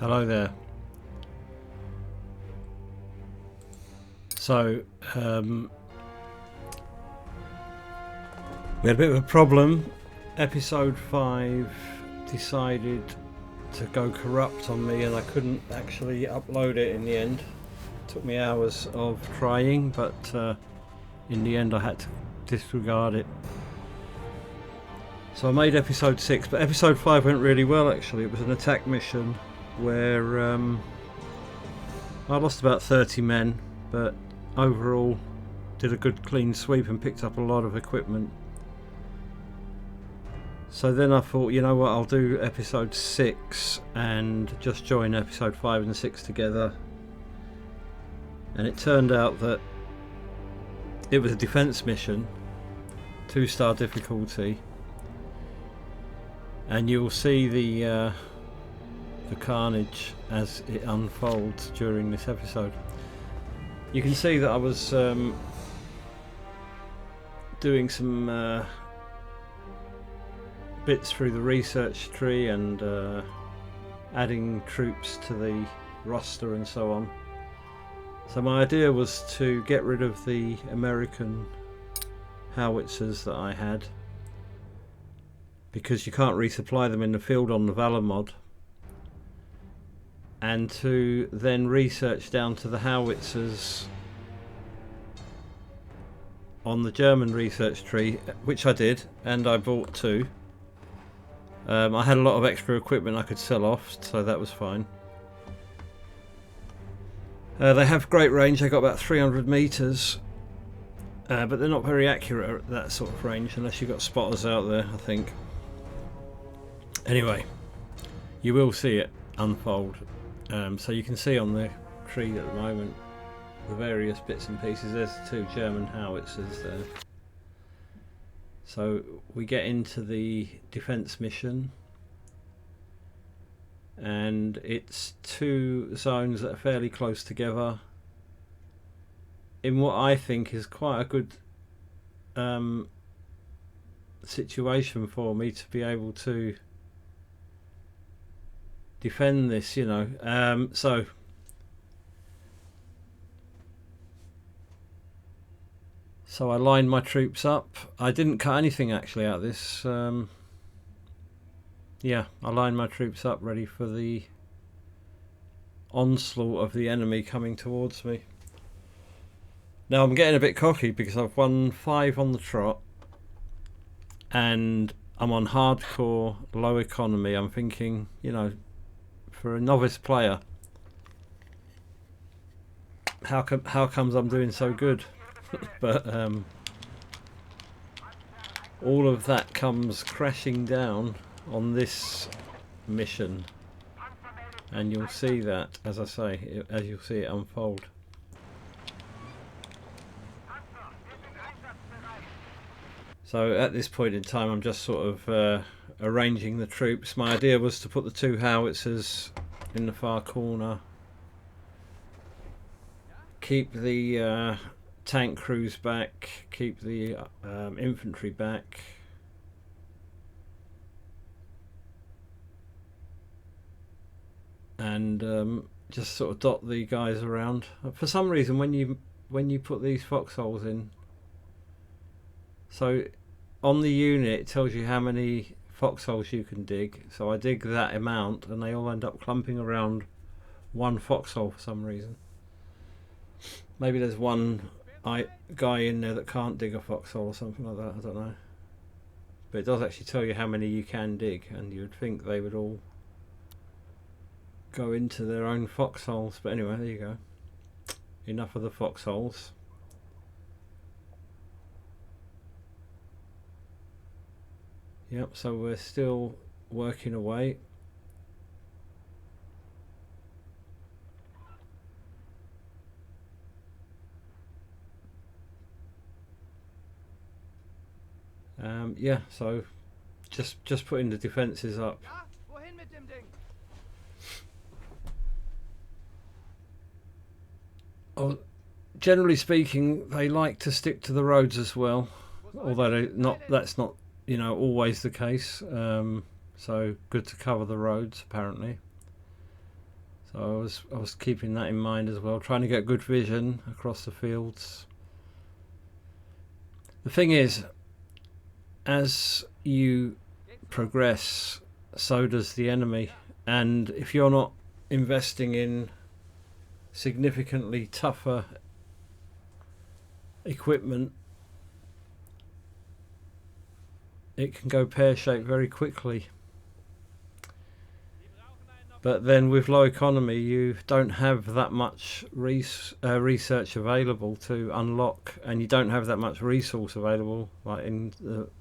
Hello there. So, we had a bit of a problem. Episode 5 decided to go corrupt on me and I couldn't actually upload it in the end. It took me hours of trying, but in the end I had to disregard it. So I made episode 6, but episode 5 went really well actually. It was an attack mission where I lost about 30 men, but overall did a good clean sweep and picked up a lot of equipment. So then I thought, you know what, I'll do episode 6 and just join episode 5 and 6 together. And it turned out that it was a defense mission, 2-star difficulty, and you'll see the carnage as it unfolds during this episode. You can see that I was doing some bits through the research tree and adding troops to the roster and so on. So my idea was to get rid of the American howitzers that I had, because you can't resupply them in the field on the Valour mod, and to then research down to the howitzers on the German research tree, which I did, and I bought 2. I had a lot of extra equipment I could sell off, so that was fine. They have great range. They got about 300 meters, but they're not very accurate at that sort of range unless you've got spotters out there, I think. Anyway, you will see it unfold. So you can see on the tree at the moment the various bits and pieces. There's 2 German howitzers there. So we get into the defense mission, and it's 2 zones that are fairly close together in what I think is quite a good situation for me to be able to defend this, you know. So I lined my troops up. I didn't cut anything actually out of this. Yeah, I lined my troops up ready for the onslaught of the enemy coming towards me. Now I'm getting a bit cocky because I've won 5 on the trot and I'm on hardcore low economy. I'm thinking, you know, for a novice player, how comes I'm doing so good? But all of that comes crashing down on this mission, and you'll see that, as I say, as you'll see it unfold. So at this point in time I'm just sort of arranging the troops. My idea was to put the 2 howitzers in the far corner, keep the tank crews back, keep the infantry back, and just sort of dot the guys around. For some reason when you put these foxholes in, so on the unit it tells you how many foxholes you can dig, so I dig that amount and they all end up clumping around one foxhole for some reason. Maybe there's one guy in there that can't dig a foxhole or something like that, I don't know. But it does actually tell you how many you can dig, and you would think they would all go into their own foxholes. But anyway, there you go. Enough of the foxholes. Yep, so we're still working away. Yeah, so just putting the defences up. Oh, generally speaking, they like to stick to the roads as well, although that's not, you know, always the case. So good to cover the roads apparently. So I was keeping that in mind as well, trying to get good vision across the fields. The thing is, as you progress, so does the enemy, and if you're not investing in significantly tougher equipment, it can go pear-shaped very quickly. But then with low economy, you don't have that much research available to unlock, and you don't have that much resource available, like in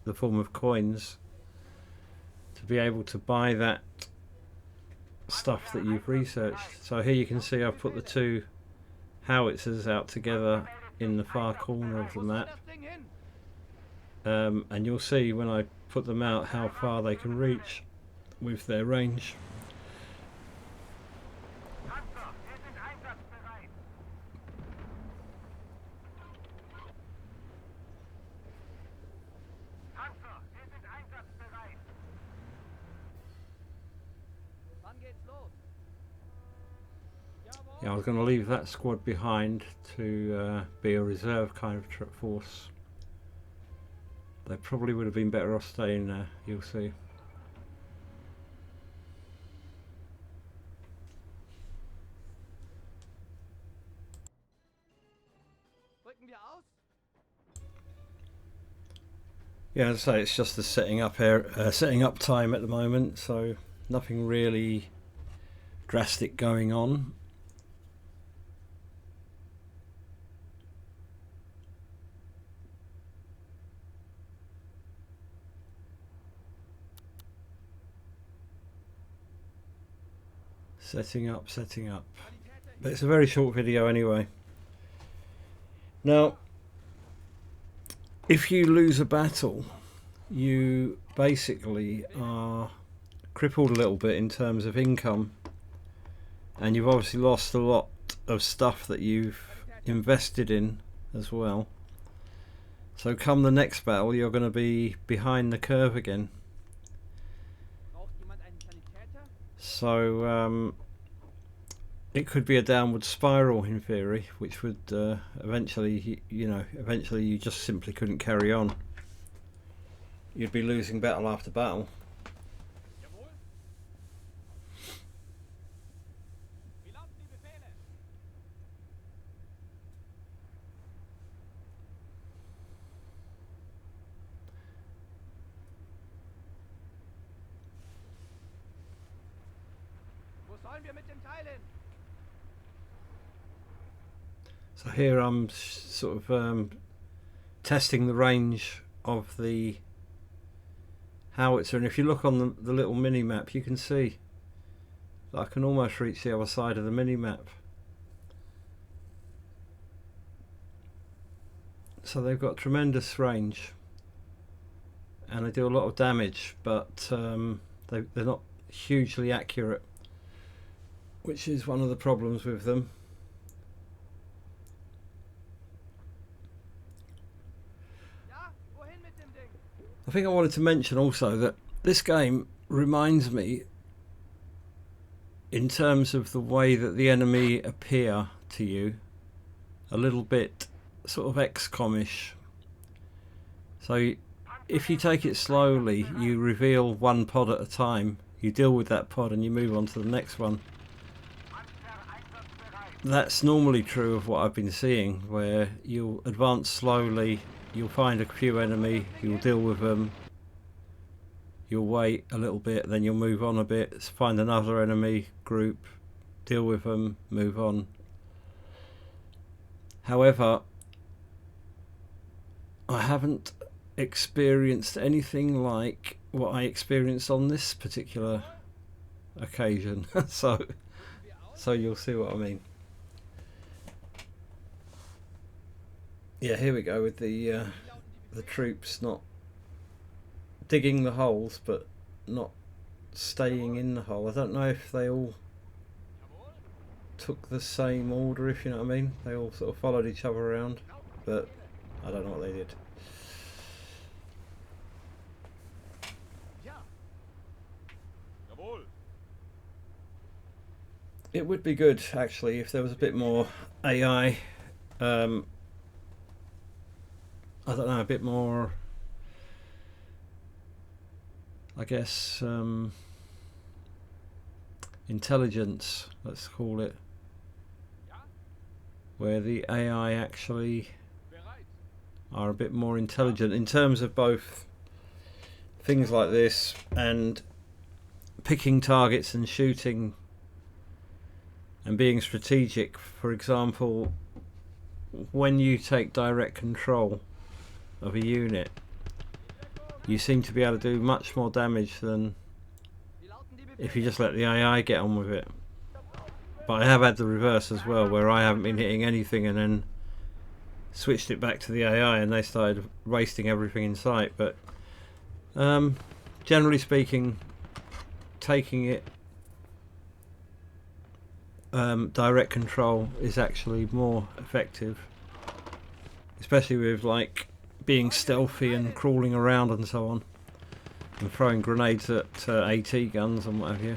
the form of coins, to be able to buy that stuff that you've researched. So here you can see I've put the two howitzers out together in the far corner of the map, and you'll see when I put them out how far they can reach with their range. Yeah, I was going to leave that squad behind to be a reserve kind of force. They probably would have been better off staying there, you'll see. Yeah, as I say, it's just the setting up time at the moment, so nothing really drastic going on. Setting up. But it's a very short video anyway. Now, if you lose a battle, you basically are crippled a little bit in terms of income, and you've obviously lost a lot of stuff that you've invested in as well. So come the next battle, you're going to be behind the curve again. So it could be a downward spiral in theory, which would eventually you just simply couldn't carry on. You'd be losing battle after battle. So here I'm sort of testing the range of the howitzer, and if you look on the little mini map, you can see that I can almost reach the other side of the mini map. So they've got tremendous range and they do a lot of damage, but they're not hugely accurate, which is one of the problems with them. I think I wanted to mention also that this game reminds me, in terms of the way that the enemy appear to you, a little bit sort of XCOM-ish. So if you take it slowly, you reveal one pod at a time, you deal with that pod and you move on to the next one. That's normally true of what I've been seeing, where you'll advance slowly, you'll find a few enemy, you'll deal with them, you'll wait a little bit, then you'll move on a bit, find another enemy group, deal with them, move on. However, I haven't experienced anything like what I experienced on this particular occasion. so you'll see what I mean. Yeah, here we go with the troops not digging the holes, but not staying in the hole. I don't know if they all took the same order, if you know what I mean. They all sort of followed each other around, but I don't know what they did. It would be good actually if there was a bit more AI. I don't know, a bit more, I guess, intelligence, let's call it, where the AI actually are a bit more intelligent in terms of both things like this and picking targets and shooting and being strategic. For example, when you take direct control of a unit, you seem to be able to do much more damage than if you just let the AI get on with it. But I have had the reverse as well, where I haven't been hitting anything and then switched it back to the AI and they started wasting everything in sight. But generally speaking, taking it direct control is actually more effective, especially with like being stealthy and crawling around and so on, and throwing grenades at AT guns and what have you.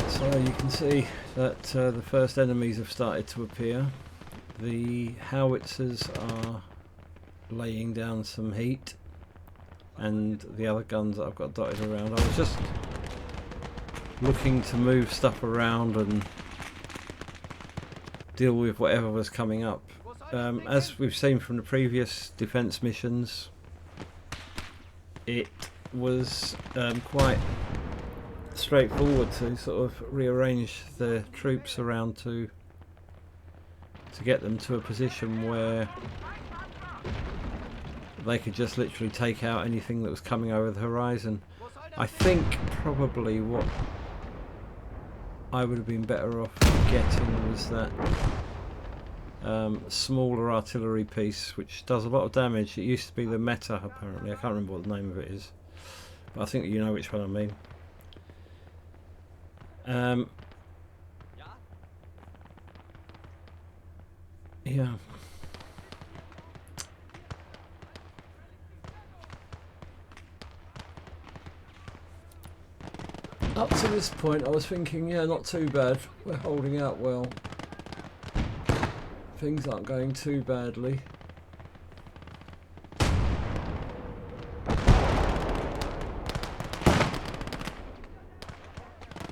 So you can see that the first enemies have started to appear. The howitzers are laying down some heat, and the other guns that I've got dotted around. I was just looking to move stuff around and deal with whatever was coming up. As we've seen from the previous defence missions, it was quite straightforward to sort of rearrange the troops around to get them to a position where they could just literally take out anything that was coming over the horizon. I think probably what I would have been better off getting was that smaller artillery piece, which does a lot of damage. It used to be the Meta, apparently. I can't remember what the name of it is, but I think you know which one I mean. Yeah. Up to this point I was thinking, yeah, not too bad. We're holding out well. Things aren't going too badly.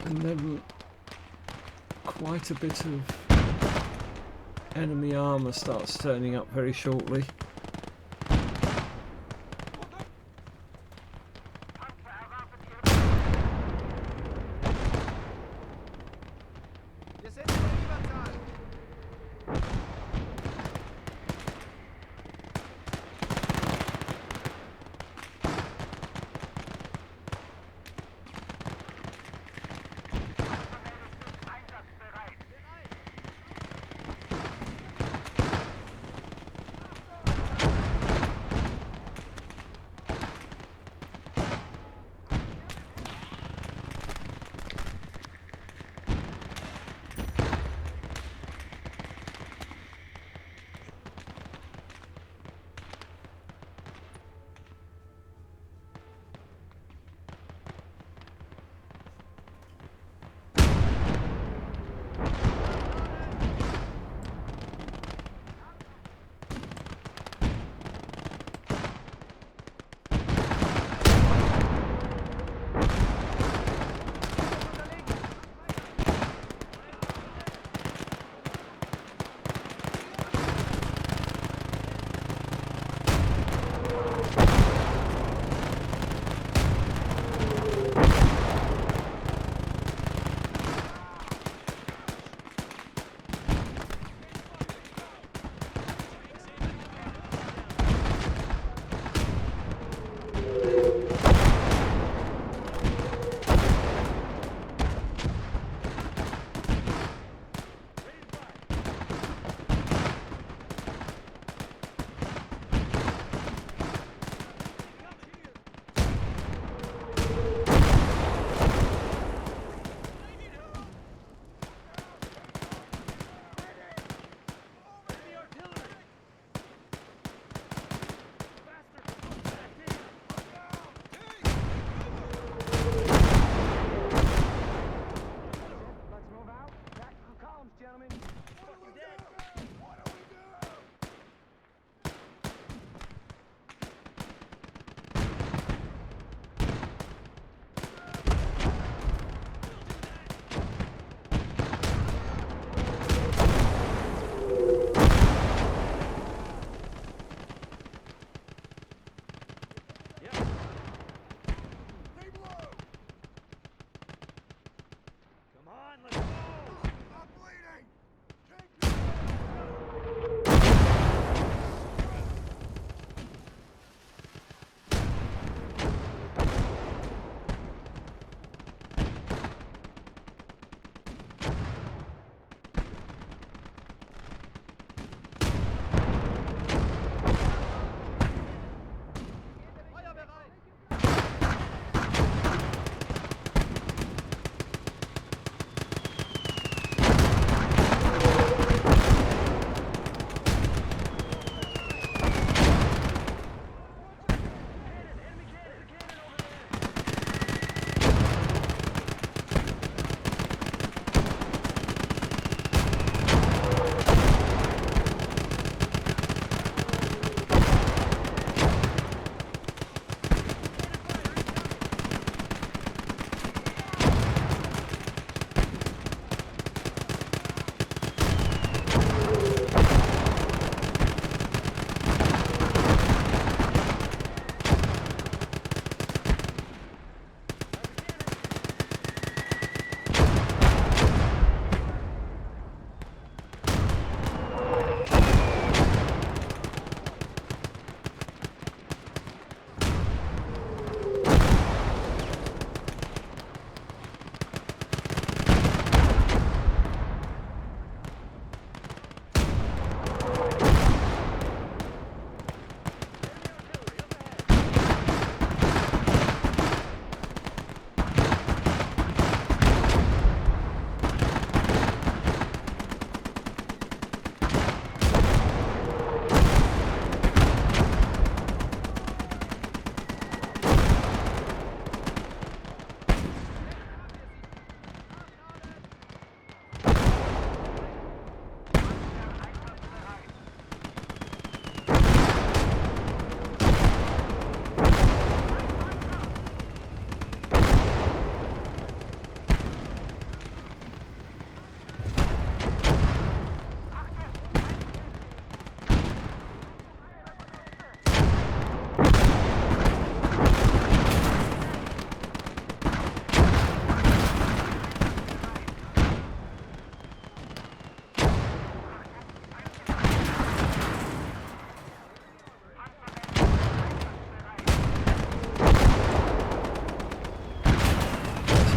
And then quite a bit of enemy armour starts turning up very shortly.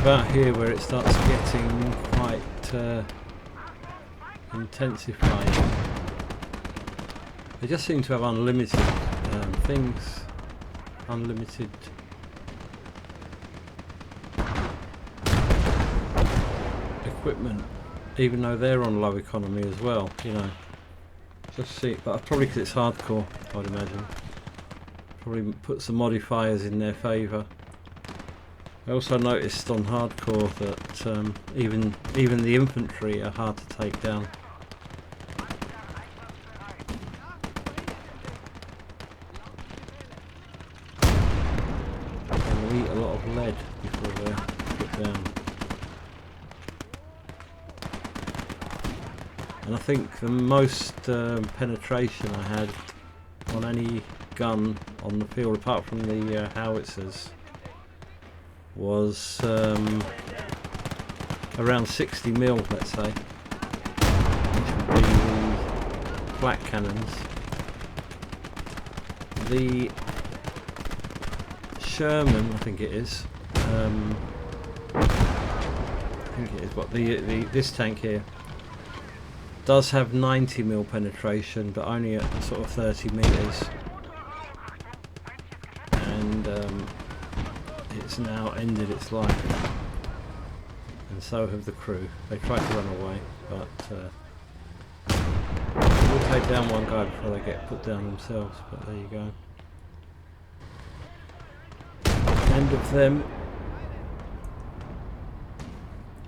about here where it starts getting quite intensified. They just seem to have unlimited things, unlimited equipment, even though they're on low economy as well, you know. Just see, but probably because it's hardcore, I'd imagine. Probably put some modifiers in their favour. I also noticed on hardcore that even the infantry are hard to take down. They'll eat a lot of lead before they're put down. And I think the most penetration I had on any gun on the field, apart from the howitzers, was around 60 mil, let's say, which would be the flak cannons. The Sherman, I think it is. But this tank here does have 90 mil penetration, but only at sort of 30 meters, and it's now ended its life, and so have the crew. They tried to run away, but we'll take down one guy before they get put down themselves. But there you go. End of them.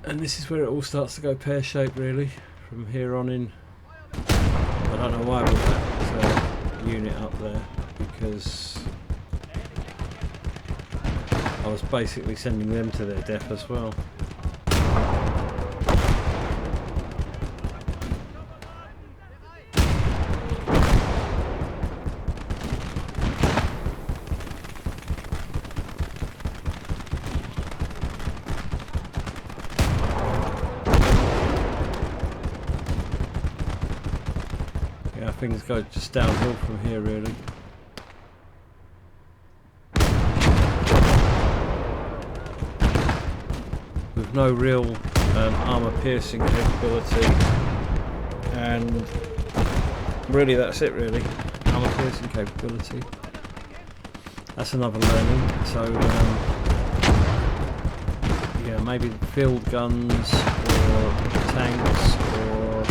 And this is where it all starts to go pear-shaped, really, from here on in. I don't know why I put that unit up there, because I was basically sending them to their death as well. Things go just downhill from here, really. With no real armour piercing capability, and really that's it, really. Armour piercing capability. That's another learning. So yeah, maybe field guns or tanks or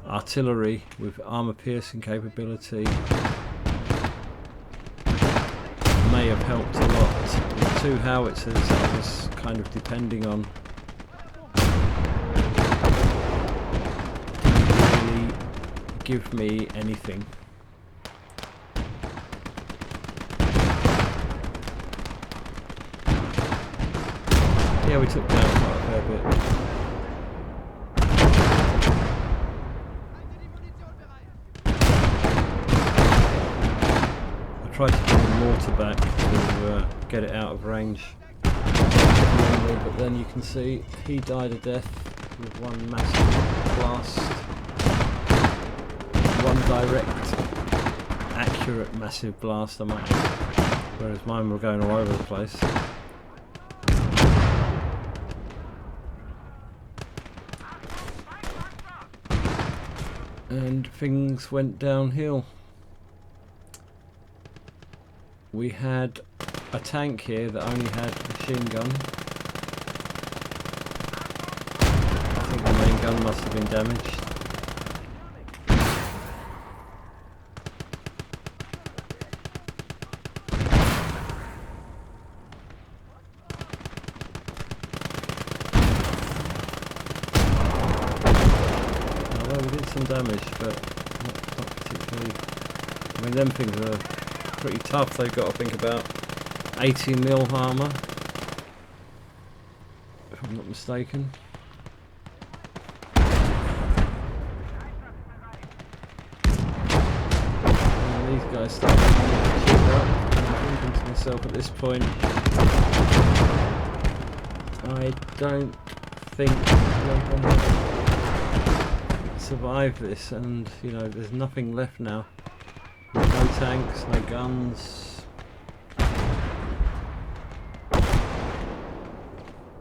artillery with armour piercing capability may have helped a lot. The two howitzers I was kind of depending on didn't really give me anything. Yeah, we took down quite a fair bit. I tried to bring the mortar back to get it out of range, but then you can see he died a death with one massive blast, one direct, accurate massive blast I might add, whereas mine were going all over the place. And things went downhill. We had a tank here that only had a machine gun. I think the main gun must have been damaged. Although we did some damage, but not particularly. I mean, them things are pretty tough. They've got to think about 80 mil armour, if I'm not mistaken. And these guys start to cheat up. I'm thinking to myself at this point, I don't think I'm going to survive this, and you know, there's nothing left now. No tanks, no guns.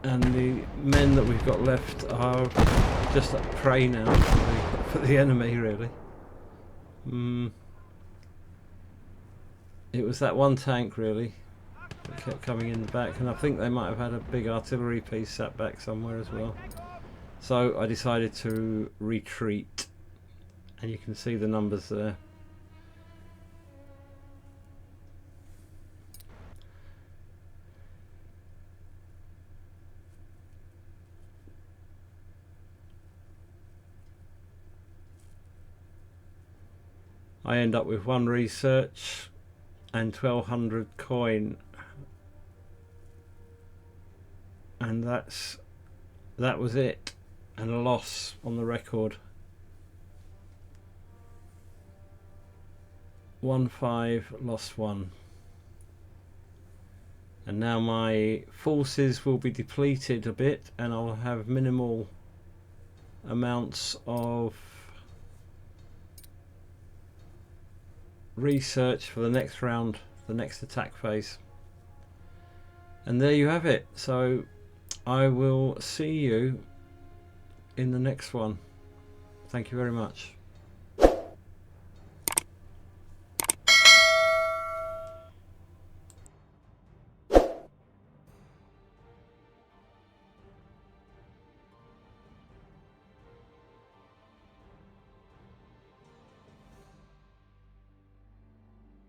And the men that we've got left are just prey now for the enemy, really. It was that one tank, really, that kept coming in the back, and I think they might have had a big artillery piece sat back somewhere as well. So I decided to retreat, and you can see the numbers there. I end up with 1 research and 1200 coin, and that was it, and a loss on the record. 1-5, lost 1. And now my forces will be depleted a bit, and I'll have minimal amounts of research for the next round, the next attack phase. And there you have it. So I will see you in the next one. Thank you very much.